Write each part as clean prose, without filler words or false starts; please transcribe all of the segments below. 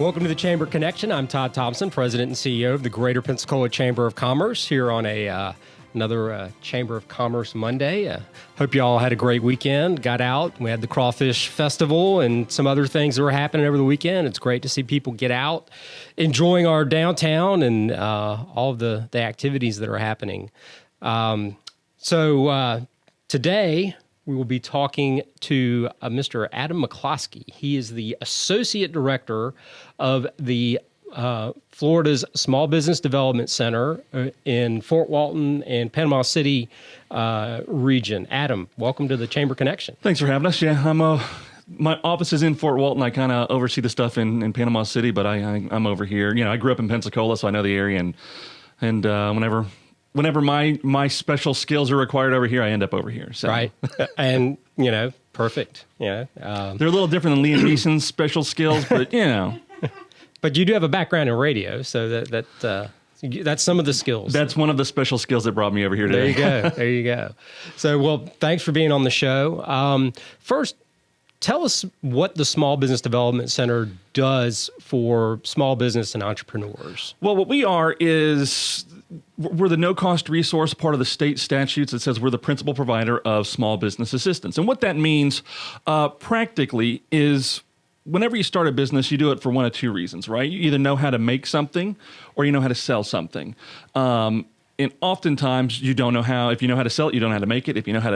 Welcome to the Chamber Connection. I'm Todd Thompson, President and CEO of the Greater Pensacola Chamber of Commerce, here on another Chamber of Commerce Monday. Hope you all had a great weekend, got out. We had the Crawfish Festival and some other things that were happening over the weekend. It's great to see people get out, enjoying our downtown and all of the activities that are happening. So today, we will be talking to Mr. Adam McCloskey. He is the Associate Director of the Florida's Small Business Development Center in Fort Walton and Panama City region. Adam, welcome to the Chamber Connection. Thanks for having us. Yeah, my office is in Fort Walton. I kind of oversee the stuff in Panama City, but I'm over here. You know, I grew up in Pensacola, so I know the area, and whenever my special skills are required over here, I end up over here. So. Right. And, perfect. They're a little different than Liam Neeson's special skills, but, But you do have a background in radio, so that's some of the skills. That's one of the special skills that brought me over here today. There you go. So, well, thanks for being on the show. First, tell us what the Small Business Development Center does for small business and entrepreneurs. Well, what we are is we're the no-cost resource, part of the state statutes that says we're the principal provider of small business assistance. And what that means practically is whenever you start a business, you do it for one of two reasons, right? You either know how to make something or you know how to sell something. And oftentimes you don't know how. If you know how to sell it, you don't know how to make it. If you know how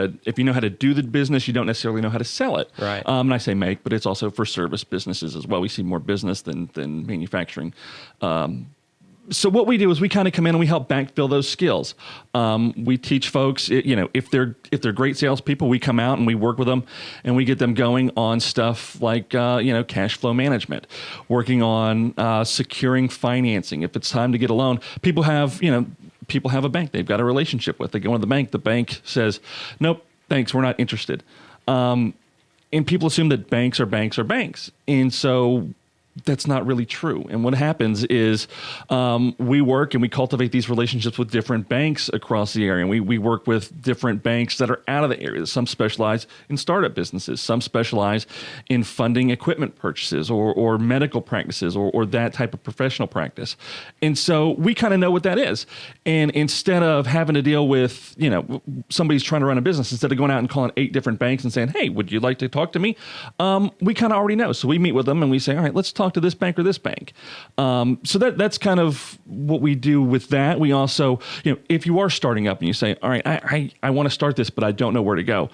to do the business, you don't necessarily know how to sell it. Right. And I say make, but it's also for service businesses as well. We see more business than manufacturing. So what we do is we kind of come in and we help backfill those skills. We teach folks, if they're great salespeople, we come out and we work with them and we get them going on stuff like, cash flow management, working on securing financing. If it's time to get a loan, people have a bank they've got a relationship with. They go into the bank says, nope, thanks, we're not interested. And people assume that banks are banks. And so that's not really true. And what happens is we work and we cultivate these relationships with different banks across the area. And we work with different banks that are out of the area. Some specialize in startup businesses. Some specialize in funding equipment purchases or medical practices or that type of professional practice. And so we kind of know what that is. And instead of having to deal with, somebody's trying to run a business, instead of going out and calling 8 different banks and saying, hey, would you like to talk to me? We kind of already know. So we meet with them and we say, all right, let's talk to this bank or this bank. So that's kind of what we do with that. We also, if you are starting up and you say, all right, I want to start this, but I don't know where to go.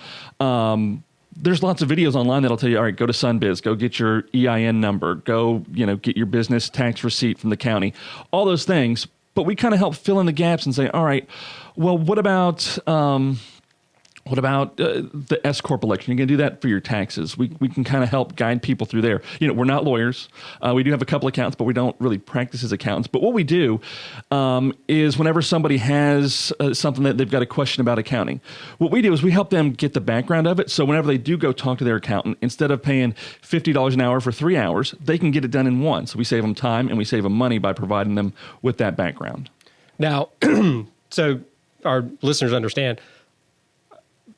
There's lots of videos online that'll tell you, all right, go to Sunbiz, go get your EIN number, go, get your business tax receipt from the county, all those things. But we kind of help fill in the gaps and say, all right, well, what about the S Corp election? You're going to do that for your taxes. We can kind of help guide people through there. We're not lawyers. We do have a couple accountants, but we don't really practice as accountants. But what we do is whenever somebody has something that they've got a question about accounting, what we do is we help them get the background of it. So whenever they do go talk to their accountant, instead of paying $50 an hour for 3 hours, they can get it done in one. So we save them time and we save them money by providing them with that background. Now, so our listeners understand,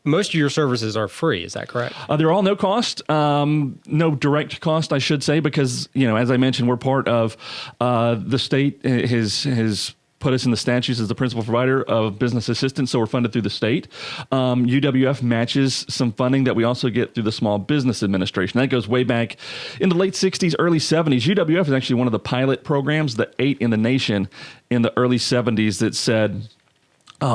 most of your services are free. Is that correct? They're all no cost, no direct cost, I should say, because, as I mentioned, we're part of the state has put us in the statutes as the principal provider of business assistance, so we're funded through the state. UWF matches some funding that we also get through the Small Business Administration. That goes way back in the late 60s, early 70s. UWF is actually one of the pilot programs, the 8 in the nation in the early 70s, that said,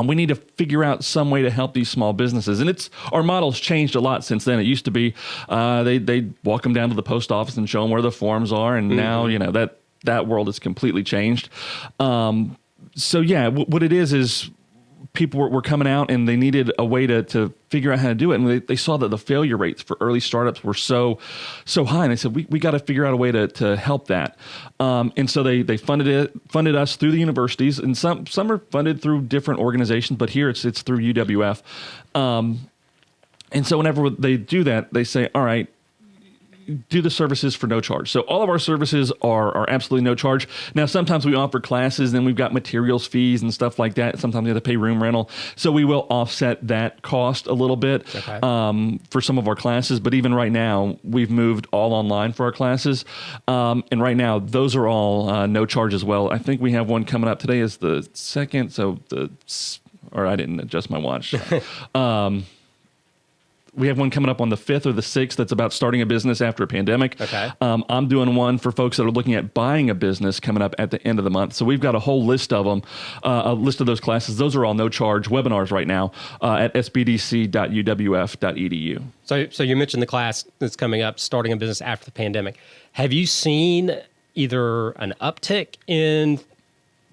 we need to figure out some way to help these small businesses. And our model's changed a lot since then. It used to be they'd walk them down to the post office and show them where the forms are. And now, that world has completely changed. So, yeah, what it is people were coming out and they needed a way to figure out how to do it. And they saw that the failure rates for early startups were so high. And they said, we got to figure out a way to help that. And so they funded us through the universities, and some are funded through different organizations, but here it's through UWF. And so whenever they do that, they say, all right, do the services for no charge. So all of our services are absolutely no charge. Now, sometimes we offer classes, then we've got materials fees and stuff like that. Sometimes we have to pay room rental. So we will offset that cost a little bit for some of our classes. But even right now, we've moved all online for our classes. And right now, those are all no charge as well. I think we have one coming up. Today is the 2nd. Or I didn't adjust my watch. We have one coming up on the 5th or the 6th that's about starting a business after a pandemic. Okay. I'm doing one for folks that are looking at buying a business coming up at the end of the month. So we've got a whole list of them, a list of those classes. Those are all no-charge webinars right now at sbdc.uwf.edu. So you mentioned the class that's coming up, starting a business after the pandemic. Have you seen either an uptick in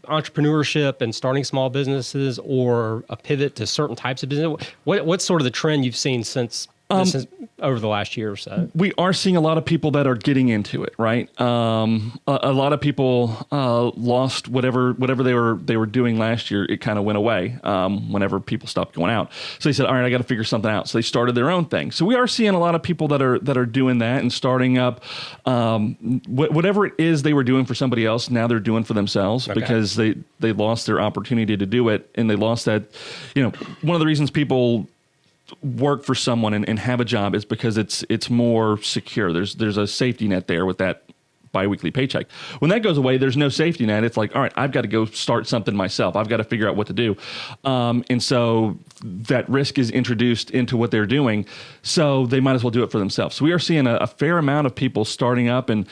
entrepreneurship and starting small businesses, or a pivot to certain types of business? What's sort of the trend you've seen since over the last year or so? We are seeing a lot of people that are getting into it, right? A lot of people lost whatever they were doing last year. It kind of went away whenever people stopped going out. So they said, all right, I got to figure something out. So they started their own thing. So we are seeing a lot of people that are doing that and starting up whatever it is they were doing for somebody else. Now they're doing for themselves because they lost their opportunity to do it, and they lost that. One of the reasons people work for someone and have a job is because it's more secure. There's a safety net there with that biweekly paycheck. When that goes away, there's no safety net. It's like, all right, I've got to go start something myself. I've got to figure out what to do. And so that risk is introduced into what they're doing. So they might as well do it for themselves. So we are seeing a fair amount of people starting up and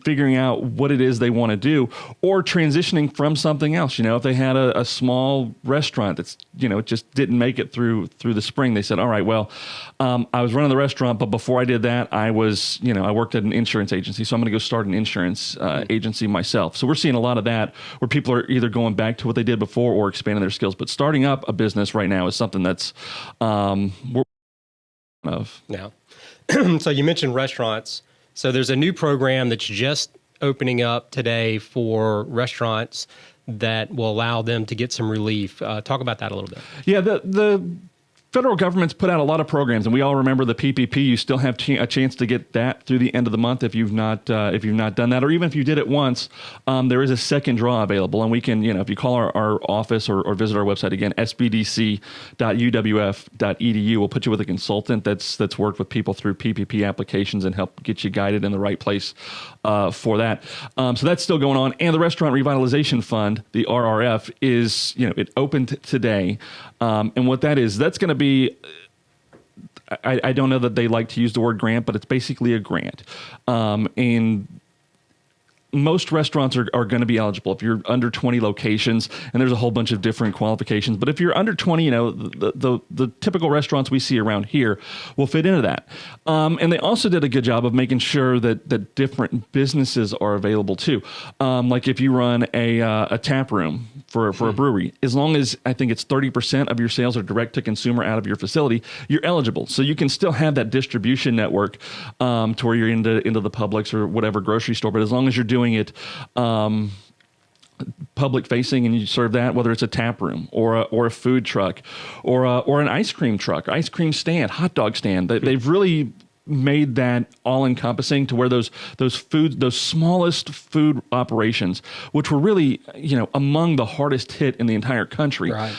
figuring out what it is they want to do, or transitioning from something else. If they had a small restaurant that's, it just didn't make it through the spring, they said, all right, well, I was running the restaurant, but before I did that, I worked at an insurance agency. So I'm going to go start an insurance agency myself. So we're seeing a lot of that where people are either going back to what they did before or expanding their skills. But starting up a business right now is something that's we're of. Yeah. So you mentioned restaurants. So there's a new program that's just opening up today for restaurants that will allow them to get some relief. Talk about that a little bit. Yeah, the federal government's put out a lot of programs, and we all remember the PPP. You still have a chance to get that through the end of the month if you've not done that, or even if you did it once, there is a second draw available, and we can, if you call our office or visit our website again, sbdc.uwf.edu, we'll put you with a consultant that's worked with people through PPP applications and help get you guided in the right place for that. So that's still going on, and the Restaurant Revitalization Fund, the RRF, is it opened today, and what that is, that's going to be, I don't know that they like to use the word grant, but it's basically a grant. And most restaurants are going to be eligible if you're under 20 locations, and there's a whole bunch of different qualifications. But if you're under 20, the typical restaurants we see around here will fit into that. And they also did a good job of making sure that different businesses are available too. Like if you run a tap room for a brewery, as long as I think it's 30% of your sales are direct to consumer out of your facility, you're eligible. So you can still have that distribution network to where you're into the Publix or whatever grocery store. But as long as you're doing it public facing and you serve that, whether it's a tap room or a food truck or an ice cream truck, ice cream stand, hot dog stand, they've really made that all encompassing to where those smallest food operations, which were really among the hardest hit in the entire country. Right.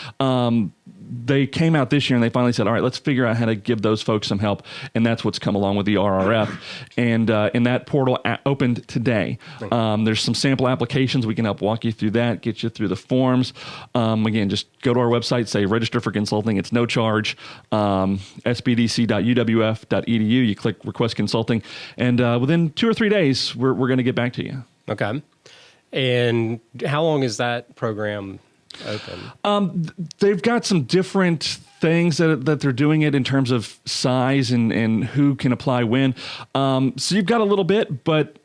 They came out this year and they finally said, all right, let's figure out how to give those folks some help. And that's what's come along with the RRF. And that portal opened today. There's some sample applications. We can help walk you through that, get you through the forms. Again, just go to our website, say register for consulting. It's no charge. sbdc.uwf.edu. You click request consulting. And within 2 or 3 days, we're going to get back to you. Okay. And how long is that program open? They've got some different things that they're doing it in terms of size and who can apply when. So you've got a little bit, but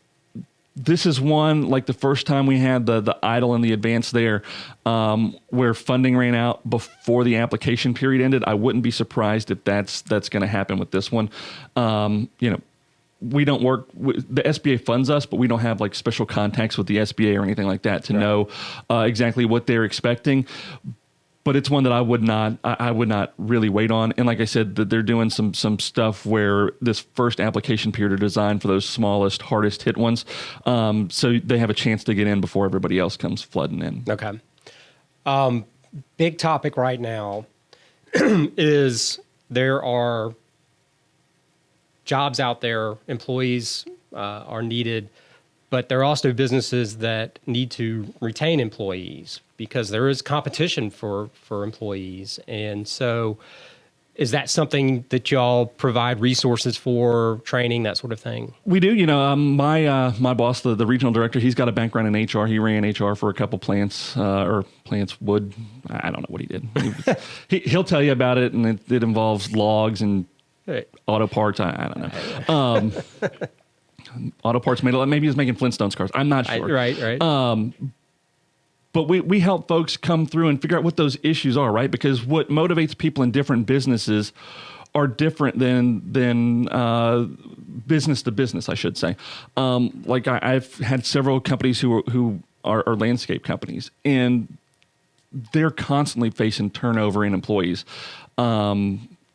this is one, like the first time we had the EIDL and the advance there, where funding ran out before the application period ended. I wouldn't be surprised if that's going to happen with this one. We don't work the SBA funds us, but we don't have like special contacts with the SBA or anything like that to know exactly what they're expecting. but it's one that I would not really wait on. And like I said, that they're doing some stuff where this first application period are designed for those smallest, hardest hit ones, so they have a chance to get in before everybody else comes flooding in. Okay. Big topic right now is there are jobs out there, employees are needed, but there are also businesses that need to retain employees because there is competition for employees. And so is that something that y'all provide resources for, training, that sort of thing? We do. My boss, the regional director, he's got a background in HR. He ran HR for a couple plants, or plants would. I don't know what he did. He'll tell you about it, and it involves logs and auto parts. I don't know. Auto parts made a lot. Maybe he was making Flintstones cars. I'm not sure. Right. But we help folks come through and figure out what those issues are, right? Because what motivates people in different businesses are different than business to business, I should say. Like I've had several companies who are landscape companies, and they're constantly facing turnover in employees.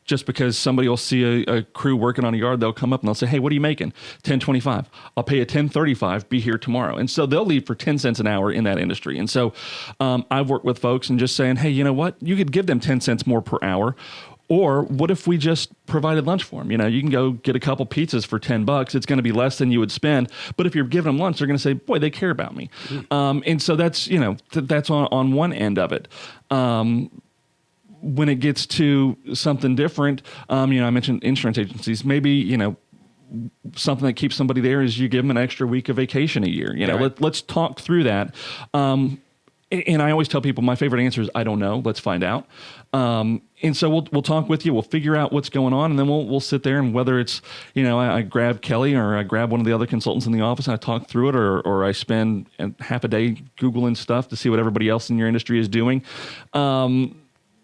Just because somebody will see a crew working on a yard, they'll come up and they'll say, "Hey, what are you making?" $10.25. I'll pay you $10.35. Be here tomorrow. And so they'll leave for 10 cents an hour in that industry. And so I've worked with folks and just saying, "Hey, you know what? You could give them 10 cents more per hour. Or what if we just provided lunch for them? You can go get a couple pizzas for $10. It's going to be less than you would spend. But if you're giving them lunch, they're going to say, boy, they care about me." And so that's, that's on one end of it. When it gets to something different, I mentioned insurance agencies. Maybe, something that keeps somebody there is you give them an extra week of vacation a year. Right. Let's talk through that. And I always tell people my favorite answer is, I don't know. Let's find out. And so we'll talk with you. We'll figure out what's going on, and then we'll sit there, and whether it's, I grab Kelly or I grab one of the other consultants in the office and I talk through it, or I spend half a day Googling stuff to see what everybody else in your industry is doing.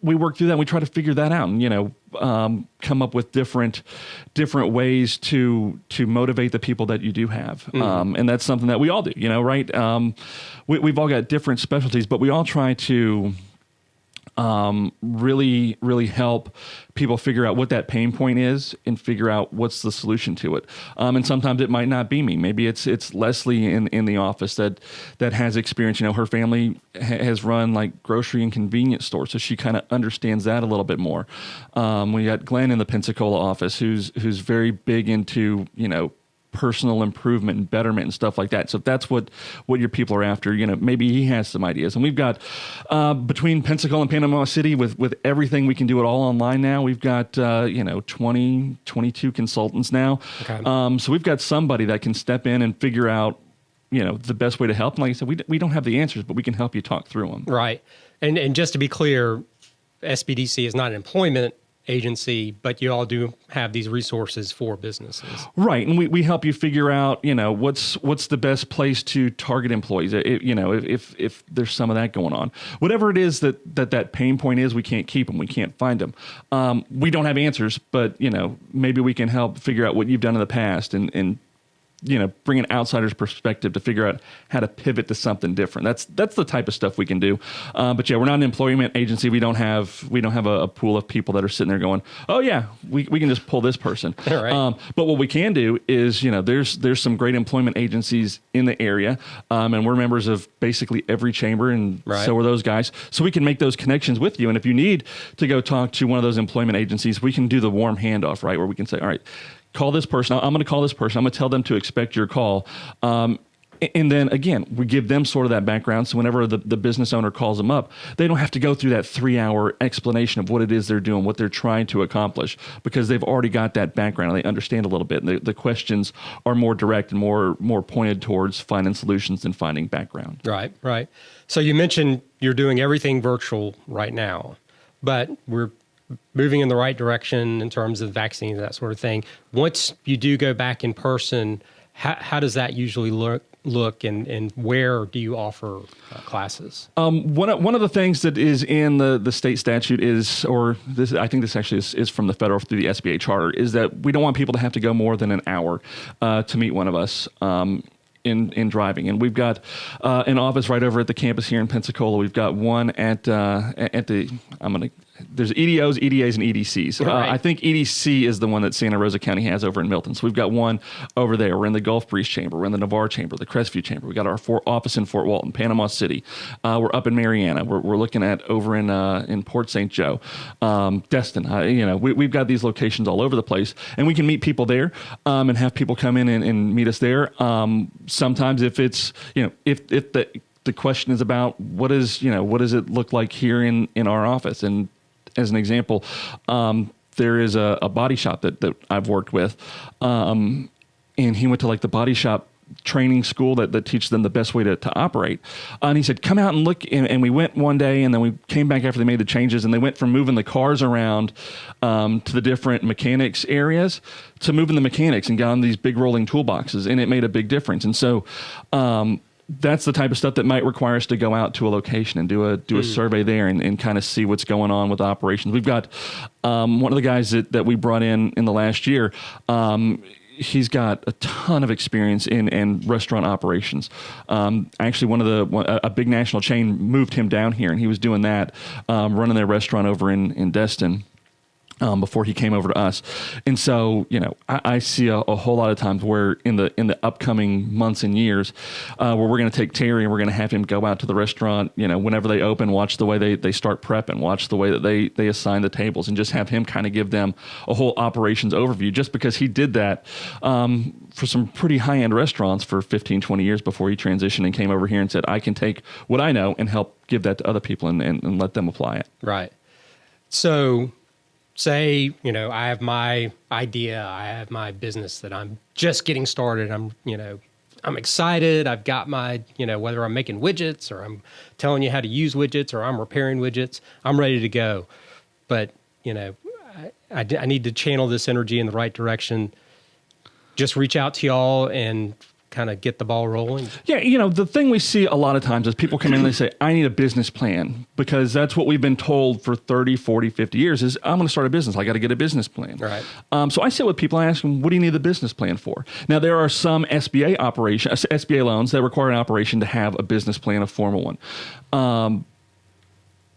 We work through that. And we try to figure that out, and come up with different ways to motivate the people that you do have. Mm-hmm. And that's something that we all do, right? We've all got different specialties, but we all try to really, really help people figure out what that pain point is and figure out what's the solution to it. And sometimes it might not be me. Maybe it's Leslie in the office that has experience. Her family has run like grocery and convenience stores, so she kind of understands that a little bit more. We got Glenn in the Pensacola office who's very big into, personal improvement and betterment and stuff like that. So if that's what your people are after, maybe he has some ideas. And we've got, between Pensacola and Panama City, with everything, we can do it all online now. We've got, 20, 22 consultants now. Okay. So we've got somebody that can step in and figure out, the best way to help. And like I said, we don't have the answers, but we can help you talk through them. Right. And just to be clear, SBDC is not an employment agency, but you all do have these resources for businesses. Right. And we help you figure out, what's the best place to target employees. If there's some of that going on, whatever it is that pain point is, we can't keep them. We can't find them. We don't have answers, but, maybe we can help figure out what you've done in the past and bring an outsider's perspective to figure out how to pivot to something different. That's the type of stuff we can do. But yeah, we're not an employment agency. We don't have a pool of people that are sitting there going, oh yeah, we can just pull this person. Right. But what we can do is, there's some great employment agencies in the area, and we're members of basically every chamber, and right. So are those guys. So we can make those connections with you. And if you need to go talk to one of those employment agencies, we can do the warm handoff, right, where we can say, all right, call this person. I'm going to call this person. I'm going to tell them to expect your call. And then again, we give them sort of that background. So whenever the business owner calls them up, they don't have to go through that 3-hour explanation of what it is they're doing, what they're trying to accomplish, because they've already got that background and they understand a little bit. And the questions are more direct and more pointed towards finding solutions than finding background. Right. So you mentioned you're doing everything virtual right now, but we're moving in the right direction in terms of vaccines, that sort of thing. Once you do go back in person, how does that usually look and where do you offer classes? One of the things that is in the state statute is, or this, I think this actually is from the federal through the SBA charter, is that we don't want people to have to go more than an hour to meet one of us. in driving. And we've got an office right over at the campus here in Pensacola. We've got one at the there's EDOs, EDAs, and EDCs. Right. I think EDC is the one that Santa Rosa County has over in Milton. So we've got one over there. We're in the Gulf Breeze Chamber. We're in the Navarre Chamber, the Crestview Chamber. We got our office in Fort Walton, Panama City. We're up in Mariana. We're looking at over in Port St. Joe, Destin. We've got these locations all over the place, and we can meet people there and have people come in and meet us there. Sometimes if it's if the question is about what does it look like here in our office. And as an example, there is a body shop that I've worked with, and he went to like the body shop training school that teaches them the best way to operate. And he said, come out and look. And we went one day, and then we came back after they made the changes, and they went from moving the cars around to the different mechanics areas to moving the mechanics and got on these big rolling toolboxes, and it made a big difference. And so that's the type of stuff that might require us to go out to a location and do a survey there and kind of see what's going on with operations. We've got one of the guys that we brought in the last year. He's got a ton of experience in restaurant operations. Actually, a big national chain moved him down here, and he was doing that, running their restaurant over in Destin. Before he came over to us. And so, I see a whole lot of times where in the upcoming months and years, where we're going to take Terry and we're going to have him go out to the restaurant, whenever they open, watch the way they start prepping, watch the way that they assign the tables, and just have him kind of give them a whole operations overview, just because he did that for some pretty high-end restaurants for 15, 20 years before he transitioned and came over here and said, I can take what I know and help give that to other people and let them apply it. Right. So say, I have my idea, I have my business that I'm just getting started. I'm excited. I've got my, whether I'm making widgets or I'm telling you how to use widgets or I'm repairing widgets, I'm ready to go. But, I need to channel this energy in the right direction. Just reach out to y'all and kind of get the ball rolling. Yeah, the thing we see a lot of times is people come in and they say, I need a business plan, because that's what we've been told for 30, 40, 50 years is I'm going to start a business. I got to get a business plan. Right. So I sit with people, I ask them, what do you need the business plan for? Now, there are some SBA loans that require an operation to have a business plan, a formal one.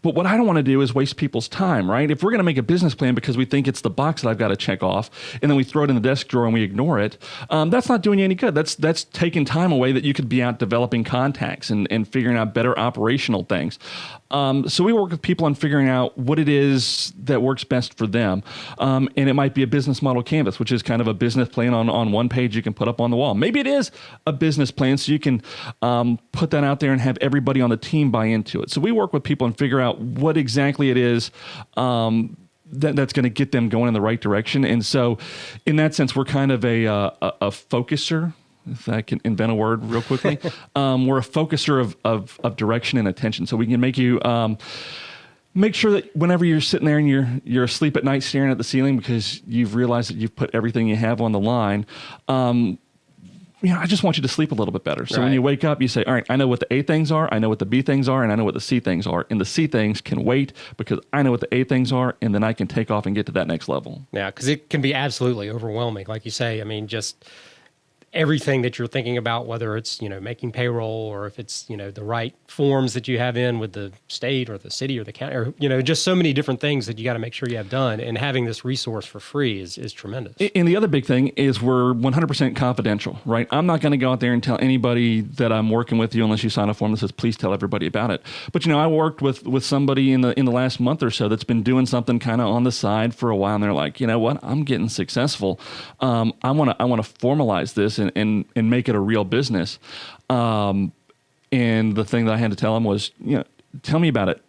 But what I don't want to do is waste people's time, right? If we're going to make a business plan because we think it's the box that I've got to check off, and then we throw it in the desk drawer and we ignore it, that's not doing you any good. That's taking time away that you could be out developing contacts and figuring out better operational things. So we work with people on figuring out what it is that works best for them. And it might be a business model canvas, which is kind of a business plan on one page you can put up on the wall. Maybe it is a business plan so you can put that out there and have everybody on the team buy into it. So we work with people and figure out what exactly it is that's going to get them going in the right direction. And so in that sense, we're kind of a focuser, if I can invent a word real quickly. We're a focuser of direction and attention. So we can make you make sure that whenever you're sitting there and you're asleep at night staring at the ceiling because you've realized that you've put everything you have on the line, I just want you to sleep a little bit better. So when you wake up, you say, all right, I know what the A things are, I know what the B things are, and I know what the C things are. And the C things can wait because I know what the A things are, and then I can take off and get to that next level. Yeah, because it can be absolutely overwhelming. Like you say, just everything that you're thinking about, whether it's, making payroll or if it's, the right forms that you have in with the state or the city or the county, or, just so many different things that you got to make sure you have done. And having this resource for free is tremendous. And the other big thing is we're 100% confidential, right? I'm not going to go out there and tell anybody that I'm working with you unless you sign a form that says, please tell everybody about it. But, I worked with somebody in the last month or so that's been doing something kind of on the side for a while. And they're like, you know what? I'm getting successful. I want to formalize this and make it a real business. And the thing that I had to tell him was, tell me about it.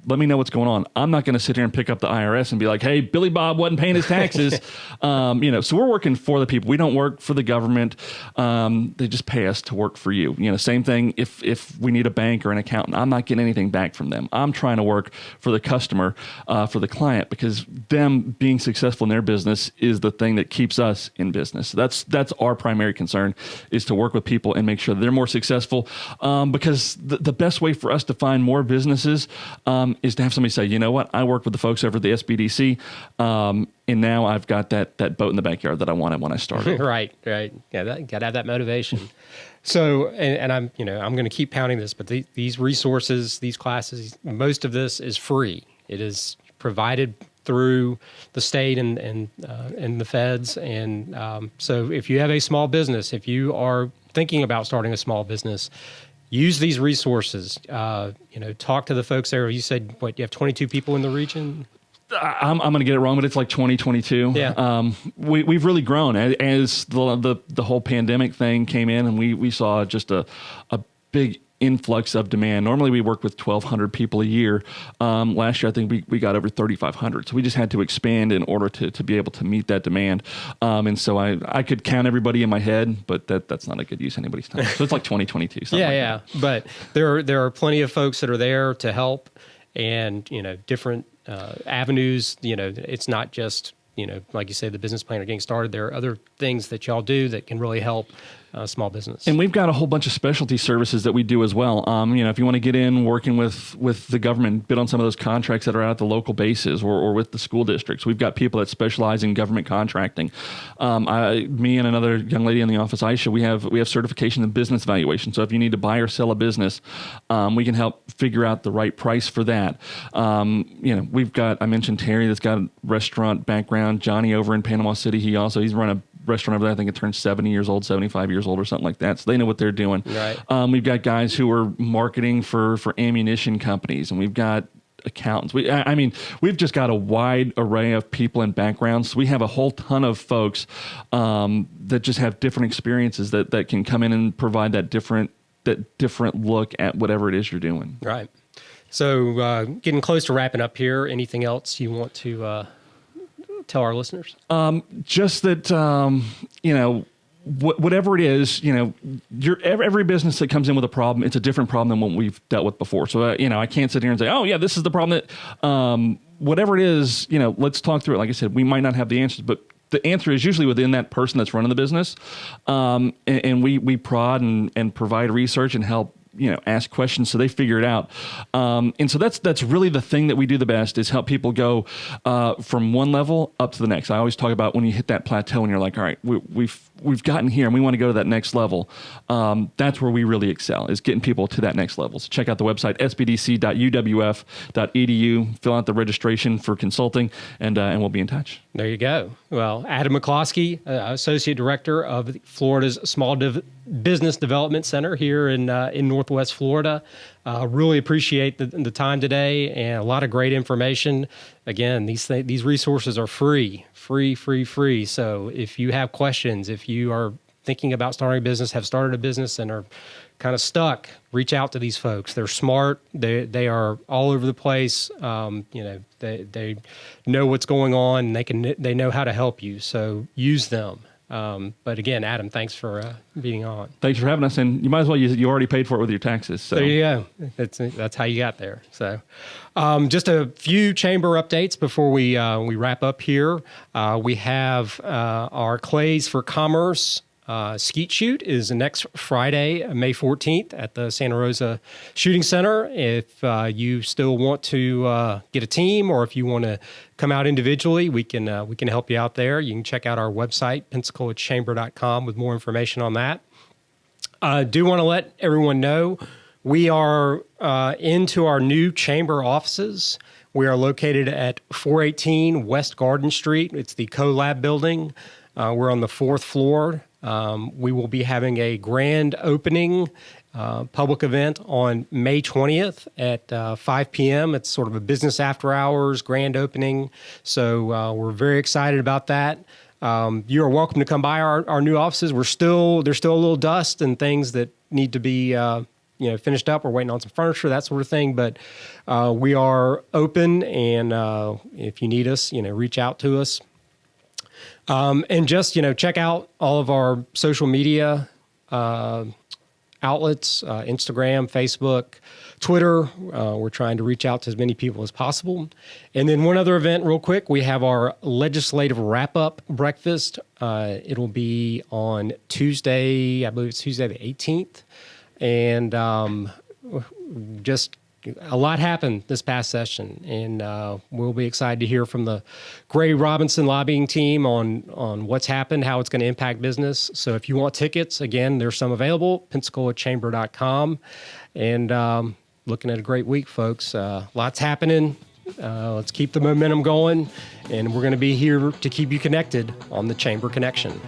Let me know what's going on. I'm not going to sit here and pick up the IRS and be like, hey, Billy Bob wasn't paying his taxes. So we're working for the people. We don't work for the government. They just pay us to work for you. Same thing if we need a bank or an accountant. I'm not getting anything back from them. I'm trying to work for the customer, for the client, because them being successful in their business is the thing that keeps us in business. So that's our primary concern, is to work with people and make sure they're more successful. Because the best way for us to find more businesses is to have somebody say, you know what, I work with the folks over at the SBDC, and now I've got that boat in the backyard that I wanted when I started. Right. Yeah, got to have that motivation. So, and I'm going to keep pounding this, but these resources, these classes, most of this is free. It is provided through the state and the feds. And so if you have a small business, if you are thinking about starting a small business, use these resources. Talk to the folks there. You said, you have 22 people in the region? I'm going to get it wrong, but it's like 2022. Yeah. We've really grown as the whole pandemic thing came in, and we saw just a big influx of demand. Normally we work with 1,200 people a year. Last year, I think we got over 3,500. So we just had to expand in order to be able to meet that demand. And so I could count everybody in my head, but that's not a good use of anybody's time. So it's like 2022. Yeah. But there are plenty of folks that are there to help, and, different avenues. It's not just, like you say, the business plan or getting started. There are other things that y'all do that can really help small business. And we've got a whole bunch of specialty services that we do as well. If you want to get in working with the government, bid on some of those contracts that are out at the local bases or with the school districts, we've got people that specialize in government contracting. Me and another young lady in the office, Aisha, we have certification in business valuation. So if you need to buy or sell a business, we can help figure out the right price for that. We've got, I mentioned Terry that's got a restaurant background, Johnny over in Panama City. He's run a restaurant over there. I think it turns 70 years old, 75 years old or something like that. So they know what they're doing. Right. We've got guys who are marketing for ammunition companies, and we've got accountants. We've just got a wide array of people and backgrounds. We have a whole ton of folks that just have different experiences that can come in and provide that different look at whatever it is you're doing. Right. So getting close to wrapping up here, anything else you want to tell our listeners? Just that, whatever it is, every business that comes in with a problem, it's a different problem than what we've dealt with before. So, I can't sit here and say, oh yeah, this is the problem that, whatever it is, let's talk through it. Like I said, we might not have the answers, but the answer is usually within that person that's running the business. And we prod and provide research and help, ask questions so they figure it out. And so that's really the thing that we do the best, is help people go from one level up to the next. I always talk about when you hit that plateau and you're like, all right, we've gotten here and we want to go to that next level. That's where we really excel, is getting people to that next level. So check out the website, sbdc.uwf.edu, fill out the registration for consulting, and we'll be in touch. There you go. Well, Adam McCloskey, Associate Director of Florida's Small Business Development Center here in Northwest Florida. Really appreciate the time today, and a lot of great information. Again, these resources are free. So if you have questions, if you are thinking about starting a business, have started a business, and are kind of stuck, reach out to these folks. They're smart. They are all over the place. They know what's going on, and they know how to help you. So use them. But again, Adam, thanks for being on. Thanks for having us, and you might as well you already paid for it with your taxes. So. There you go. That's how you got there. So, just a few chamber updates before we wrap up here. We have our Clays for Commerce skeet shoot is next Friday, May 14th at the Santa Rosa Shooting Center. If you still want to get a team, or if you want to come out individually, we can help you out there. You can check out our website, PensacolaChamber.com, with more information on that. I do want to let everyone know we are into our new chamber offices. We are located at 418 West Garden Street. It's the CoLab building. We're on the 4th floor. We will be having a grand opening public event on May 20th at 5 p.m. It's sort of a business after hours grand opening. So we're very excited about that. You are welcome to come by our new offices. There's still a little dust and things that need to be finished up. We're waiting on some furniture, that sort of thing. But we are open, and if you need us, reach out to us. And just, check out all of our social media outlets, Instagram, Facebook, Twitter. We're trying to reach out to as many people as possible. And then one other event real quick, we have our legislative wrap-up breakfast. It'll be on Tuesday, I believe it's Tuesday the 18th. And just a lot happened this past session, and we'll be excited to hear from the Gray Robinson lobbying team on what's happened, how it's going to impact business. So if you want tickets, again, there's some available, PensacolaChamber.com. And looking at a great week, folks. Lots happening. Let's keep the momentum going, and we're going to be here to keep you connected on the Chamber Connection.